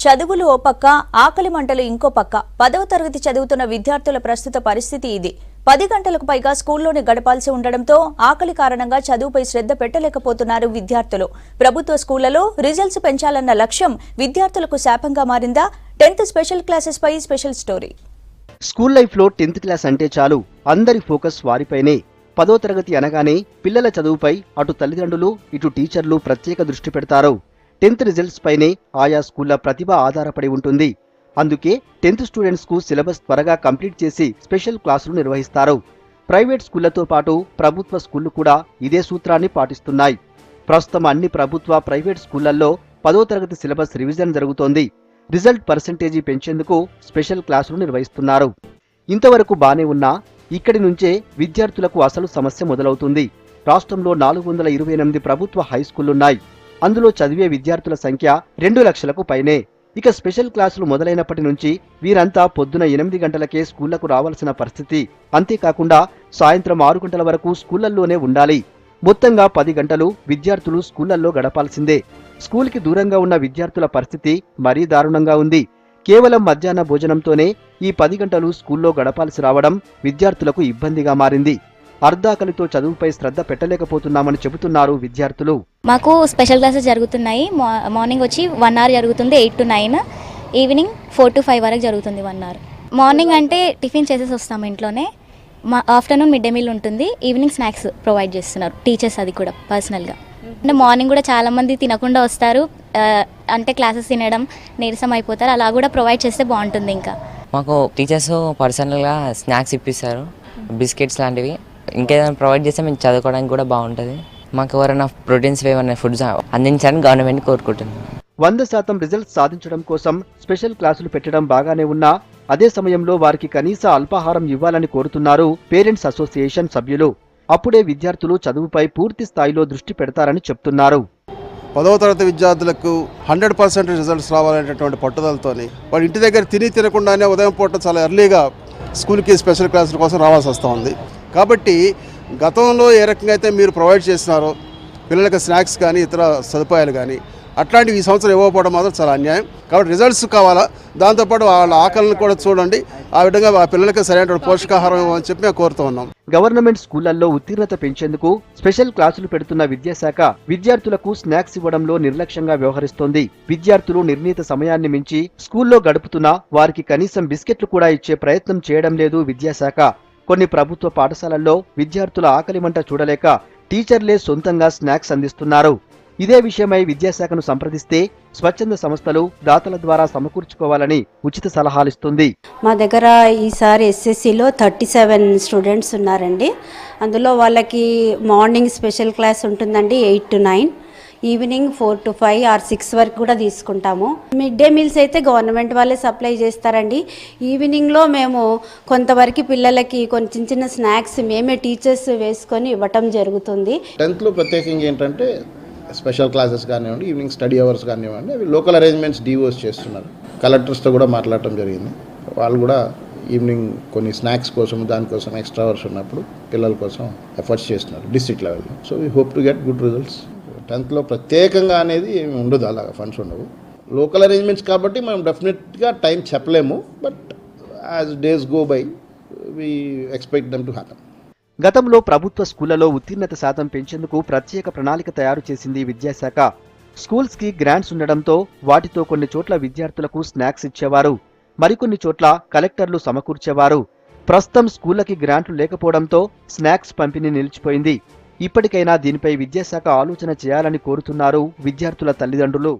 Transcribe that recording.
చదువులు ఓ పక్క, ఆకలి మంటలు ఇంకో పక్క. 10వ తరగతి చదువుతున్న విద్యార్థుల ప్రస్తుత పరిస్థితి ఇది. 10 గంటలకు పైగా స్కూల్లోనే గడపాల్సి ఉండడంతో ఆకలి కారణంగా చదువుపై శ్రద్ధ పెట్టలేకపోతున్నారు విద్యార్థులు. ప్రభుత్వ స్కూళ్లలో రిజల్ట్స్ పెంచాలన్న లక్ష్యం విద్యార్థులకు శాపంగా మారిందా? 10th స్పెషల్ క్లాసెస్ పై స్పెషల్ స్టోరీ. స్కూల్ లైఫ్ లో 10th క్లాస్ అంటే చాలు అందరి ఫోకస్ వారిపైనే. 10వ తరగతి అనగానే పిల్లల చదువుపై అటు తల్లిదండ్రులు ఇటు టీచర్లు ప్రత్యేక దృష్టి పెడతారు. 10th రిజల్ట్స్ పైనే ఆయా స్కూళ్ల ప్రతిభ ఆధారపడి ఉంటుంది. అందుకే 10th స్టూడెంట్స్ కు సిలబస్ త్వరగా కంప్లీట్ చేసి స్పెషల్ క్లాసులు నిర్వహిస్తారు. ప్రైవేట్ స్కూళ్లతో పాటు ప్రభుత్వ స్కూళ్లు కూడా ఇదే సూత్రాన్ని పాటిస్తున్నాయి. ప్రస్తుతం అన్ని ప్రభుత్వ ప్రైవేట్ స్కూళ్లలో 10వ తరగతి సిలబస్ రివిజన్ జరుగుతోంది. రిజల్ట్ పర్సెంటేజీ పెంచేందుకు స్పెషల్ క్లాసులు నిర్వహిస్తున్నారు. ఇంతవరకు బానే ఉన్నా ఇక్కడి నుంచే విద్యార్థులకు అసలు సమస్య మొదలవుతుంది. రాష్ట్రంలో 428 ప్రభుత్వ హైస్కూళ్లున్నాయి. అందులో చదివే విద్యార్థుల సంఖ్య 2 లక్షలకు పైనే. ఇక స్పెషల్ క్లాసులు మొదలైనప్పటి నుంచి వీరంతా పొద్దున 8 గంటలకే స్కూళ్లకు రావాల్సిన పరిస్థితి. అంతేకాకుండా సాయంత్రం 6 గంటల వరకు స్కూళ్లల్లోనే ఉండాలి. మొత్తంగా 10 గంటలు విద్యార్థులు స్కూళ్లల్లో గడపాల్సిందే. స్కూల్కి దూరంగా ఉన్న విద్యార్థుల పరిస్థితి మరీ దారుణంగా ఉంది. కేవలం మధ్యాహ్న భోజనంతోనే ఈ 10 గంటలు స్కూల్లో గడపాల్సి రావడం విద్యార్థులకు ఇబ్బందిగా మారింది. అర్ధాకలితో చదువుపై శ్రద్ధ పెట్టలేకపోతున్నామని చెబుతున్నారు విద్యార్థులు. మాకు స్పెషల్ క్లాసెస్ జరుగుతున్నాయి. మార్నింగ్ వచ్చి 1 అవర్ జరుగుతుంది, 8 to 9. ఈవినింగ్ 4 to 5 వరకు జరుగుతుంది 1 అవర్. మార్నింగ్ అంటే టిఫిన్ చేసేసి వస్తాము ఇంట్లోనే. ఆఫ్టర్నూన్ మిడ్ డే మీల్ ఉంటుంది. ఈవినింగ్ స్నాక్స్ ప్రొవైడ్ చేస్తున్నారు టీచర్స్, అది కూడా పర్సనల్గా. అంటే మార్నింగ్ కూడా చాలామంది తినకుండా వస్తారు, అంటే క్లాసెస్ తినడం నీరసం అయిపోతారు. అలా కూడా ప్రొవైడ్ చేస్తే బాగుంటుంది. ఇంకా మాకు టీచర్స్ పర్సనల్గా స్నాక్స్ ఇప్పిస్తారు, బిస్కెట్స్ లాంటివి. ఇంకేదైనా ప్రొవైడ్ చేస్తే మేము చదువుకోవడానికి కూడా బాగుంటుంది. మాకు ఎవరైనా ప్రోటీన్స్ ఏమైనా ఫుడ్స్ అందించాలని గవర్నమెంట్ కోరుకుంటున్నాం. 100% రిజల్ట్స్ సాధించడం కోసం స్పెషల్ క్లాసులు పెట్టడం బాగానే ఉన్నా అదే సమయంలో వారికి కనీస అల్పాహారం ఇవ్వాలని కోరుతున్నారు పేరెంట్స్ అసోసియేషన్ సభ్యులు. అప్పుడే విద్యార్థులు చదువుపై పూర్తి స్థాయిలో దృష్టి పెడతారని చెప్తున్నారు. 10వ తరగతి విద్యార్థులకు 100% రిజల్ట్స్ రావాలనేటటువంటి పట్టుదలతోని వాడు ఇంటి దగ్గర తినకుండానే ఉదయం పూట చాలా ఎర్లీగా స్కూల్కి స్పెషల్ క్లాసుల కోసం రావాల్సి వస్తూ ఉంది. కాబట్టి గతంలో ఏ రకంగా అయితే మీరు ప్రొవైడ్ చేస్తున్నారో పిల్లలకి స్నాక్స్ కానీ ఇతర సదుపాయాలు కానీ అట్లాంటివి ఈ సంవత్సరం ఇవ్వకపోవడం మాత్రం చాలా అన్యాయం. కాబట్టి రిజల్ట్స్ కావాలా, దాంతోపాటు వాళ్ళ ఆకలిని కూడా చూడండి. ఆ విధంగా ఆ పిల్లలకి సరైన పోషకాహారం అని చెప్పి మేము కోరుతూ ఉన్నాం. గవర్నమెంట్ స్కూళ్లలో ఉత్తీర్ణత పెంచేందుకు స్పెషల్ క్లాసులు పెడుతున్న విద్యాశాఖ విద్యార్థులకు స్నాక్స్ ఇవ్వడంలో నిర్లక్ష్యంగా వ్యవహరిస్తోంది. విద్యార్థులు నిర్ణీత సమయాన్ని మించి స్కూల్లో గడుపుతున్నా వారికి కనీసం బిస్కెట్లు కూడా ఇచ్చే ప్రయత్నం చేయడం లేదు విద్యాశాఖ. కొన్ని ప్రభుత్వ పాఠశాలల్లో విద్యార్థుల ఆకలి మంట చూడలేక టీచర్లే సొంతంగా స్నాక్స్ అందిస్తున్నారు. ఇదే విషయమై విద్యాశాఖను సంప్రదిస్తే స్వచ్ఛంద సంస్థలు దాతల ద్వారా సమకూర్చుకోవాలని ఉచిత సలహాలిస్తుంది. మా దగ్గర ఈసారి ఎస్ఎస్సిలో 37 స్టూడెంట్స్ ఉన్నారండి. అందులో వాళ్ళకి మార్నింగ్ స్పెషల్ క్లాస్ ఉంటుందండి 8 to 9, ఈవినింగ్ 4 to 5 or 6 వరకు కూడా తీసుకుంటాము. మిడ్ డే మీల్స్ అయితే గవర్నమెంట్ వాళ్ళే సప్లై చేస్తారండి. ఈవినింగ్లో మేము కొంతవరకు పిల్లలకి కొన్ని చిన్న స్నాక్స్ మేమే టీచర్స్ వేసుకొని ఇవ్వటం జరుగుతుంది. 10th ప్రత్యేకంగా ఏంటంటే స్పెషల్ క్లాసెస్ కానివ్వండి, ఈవినింగ్ స్టడీ అవర్స్ కానివ్వండి, అవి లోకల్ అరేంజ్మెంట్స్ డిఓస్ చేస్తున్నారు. కలెక్టర్స్తో కూడా మాట్లాడటం జరిగింది. వాళ్ళు కూడా ఈవినింగ్ కొన్ని స్నాక్స్ కోసం దానికోసం ఎక్స్ట్రా అవర్స్ ఉన్నప్పుడు పిల్లల కోసం ఎఫర్ట్స్ చేస్తున్నారు డిస్ట్రిక్ట్ లెవెల్లో. So we hope to get good results. 10th ప్రత్యేకంగా అనేది ఏమి ఉండదు, అలాగా ఫండ్స్ ఉండవు. లోకల్ అరేంజ్మెంట్స్ కాబట్టి మనం డెఫినెట్గా టైం చెప్పలేము. But as days go by we expect them to happen. గతంలో ప్రభుత్వ స్కూళ్లలో ఉత్తీర్ణత శాతం పెంచేందుకు ప్రత్యేక ప్రణాళిక తయారు చేసింది విద్యాశాఖ. స్కూల్స్ కి గ్రాంట్స్ ఉండడంతో వాటితో కొన్ని చోట్ల విద్యార్థులకు స్నాక్స్ ఇచ్చేవారు, మరికొన్ని చోట్ల కలెక్టర్లు సమకూర్చేవారు. ప్రస్తుతం స్కూళ్లకి గ్రాంట్లు లేకపోవడంతో స్నాక్స్ పంపిణీ నిలిచిపోయింది. ఇప్పటికైనా దీనిపై విద్యాశాఖ ఆలోచన చేయాలని కోరుతున్నారు విద్యార్థుల తల్లిదండ్రులు.